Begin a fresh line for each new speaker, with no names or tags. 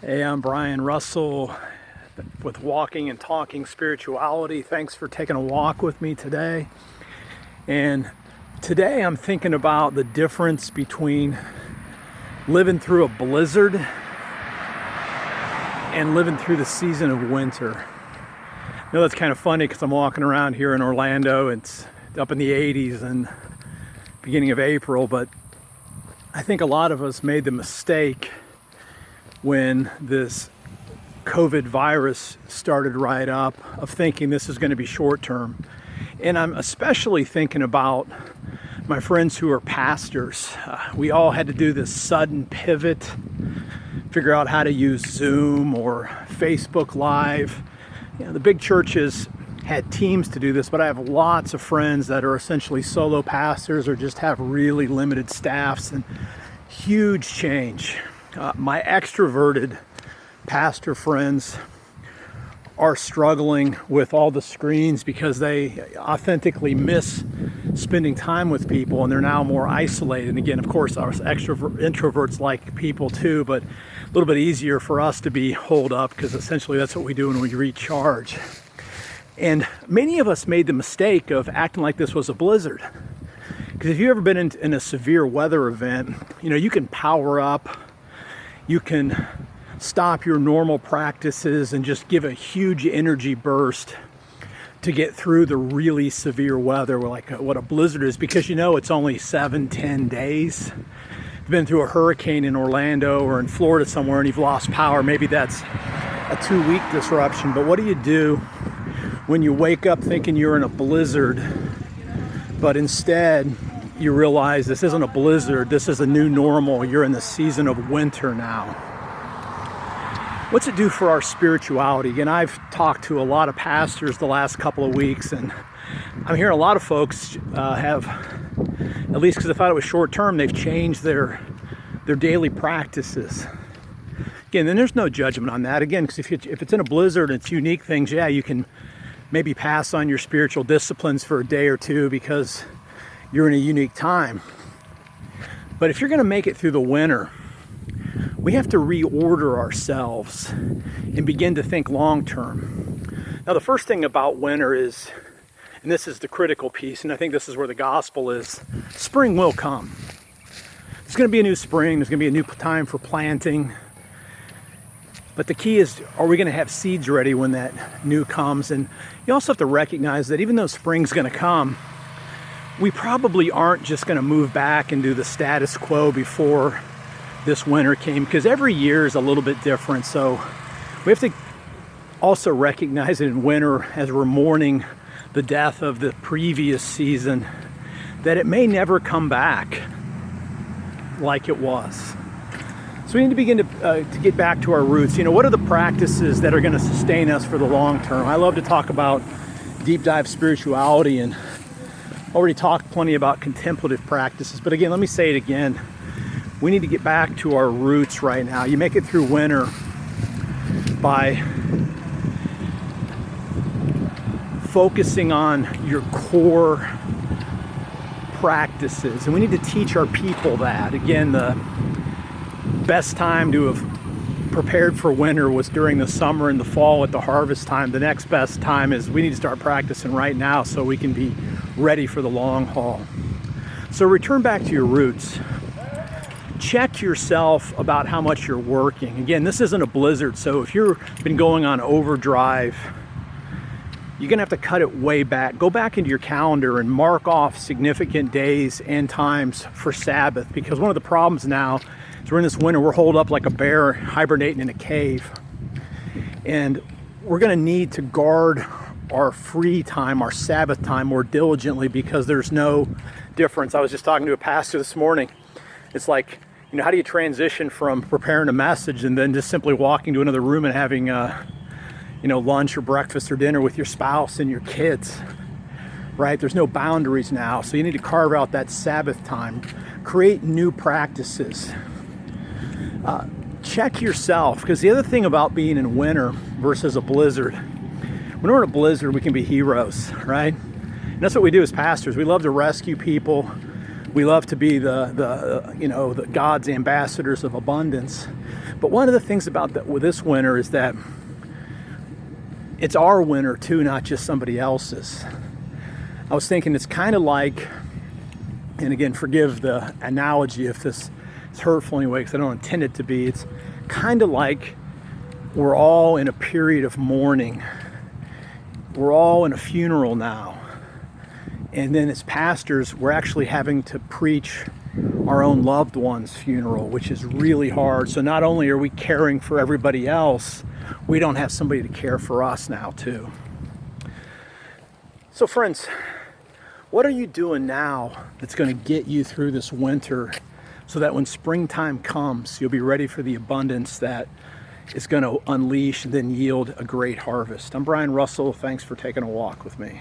Hey, I'm Brian Russell with Walking and Talking Spirituality. Thanks for taking a walk with me today. And today I'm thinking about the difference between living through a blizzard and living through the season of winter. I know that's kind of funny because I'm walking around here in Orlando. It's up in the 80s and beginning of April, but I think a lot of us made the mistake when this COVID virus started right up of thinking this is going to be short term. And I'm especially thinking about my friends who are pastors. We all had to do this sudden pivot, figure out how to use Zoom or Facebook Live. You know, the big churches had teams to do this, but I have lots of friends that are essentially solo pastors or just have really limited staffs, and huge change. My extroverted pastor friends are struggling with all the screens because they authentically miss spending time with people, and they're now more isolated. And again, of course, our introverts like people too, but a little bit easier for us to be holed up because essentially that's what we do when we recharge. And many of us made the mistake of acting like this was a blizzard. Because if you've ever been in a severe weather event, you know, you can power up, you can stop your normal practices and just give a huge energy burst to get through the really severe weather, like what a blizzard is, because you know it's only 7-10 days. You've been through a hurricane in Orlando or in Florida somewhere and you've lost power. Maybe that's a 2-week disruption. But what do you do when you wake up thinking you're in a blizzard, but instead you realize this isn't a blizzard, this is a new normal, you're in the season of winter now? What's it do for our spirituality? Again, I've talked to a lot of pastors the last couple of weeks, and I'm hearing a lot of folks have, at least because I thought it was short term, they've changed their daily practices. Again, then there's no judgment on that. Again, because if it's in a blizzard and it's unique things, yeah, you can maybe pass on your spiritual disciplines for a day or two because you're in a unique time. But if you're going to make it through the winter, we have to reorder ourselves and begin to think long term. Now, the first thing about winter is, and this is the critical piece, and I think this is where the gospel is, spring will come. There's going to be a new spring, there's going to be a new time for planting. But the key is, are we going to have seeds ready when that new comes? And you also have to recognize that even though spring's going to come, we probably aren't just going to move back and do the status quo before this winter came, because every year is a little bit different. So we have to also recognize it in winter, as we're mourning the death of the previous season, that it may never come back like it was. So we need to begin to get back to our roots. You know, what are the practices that are going to sustain us for the long term? I love to talk about deep dive spirituality, and already talked plenty about contemplative practices. But again, let me say it again. We need to get back to our roots right now. You make it through winter by focusing on your core practices. And we need to teach our people that. Again, the best time to have prepared for winter was during the summer and the fall at the harvest time. The next best time is we need to start practicing right now so we can be ready for the long haul. So return back to your roots. Check yourself about how much you're working. Again, this isn't a blizzard, so if you've been going on overdrive, you're gonna have to cut it way back. Go back into your calendar and mark off significant days and times for Sabbath, because one of the problems now is we're in this winter, we're holed up like a bear hibernating in a cave. And we're gonna need to guard our free time, our Sabbath time, more diligently, because there's no difference. I was just talking to a pastor this morning. It's like, you know, how do you transition from preparing a message and then just simply walking to another room and having, lunch or breakfast or dinner with your spouse and your kids, right? There's no boundaries now. So you need to carve out that Sabbath time, create new practices. Check yourself, because the other thing about being in winter versus a blizzard, when we're in a blizzard, we can be heroes, right? And that's what we do as pastors. We love to rescue people. We love to be the God's ambassadors of abundance. But one of the things about with this winter is that it's our winter too, not just somebody else's. I was thinking it's kind of like, and again, forgive the analogy if this is hurtful anyway, because I don't intend it to be. It's kind of like we're all in a period of mourning. We're all in a funeral now. And then as pastors, we're actually having to preach our own loved one's funeral, which is really hard. So not only are we caring for everybody else, we don't have somebody to care for us now too. So friends, what are you doing now that's going to get you through this winter so that when springtime comes, you'll be ready for the abundance that is going to unleash and then yield a great harvest? I'm Brian Russell. Thanks for taking a walk with me.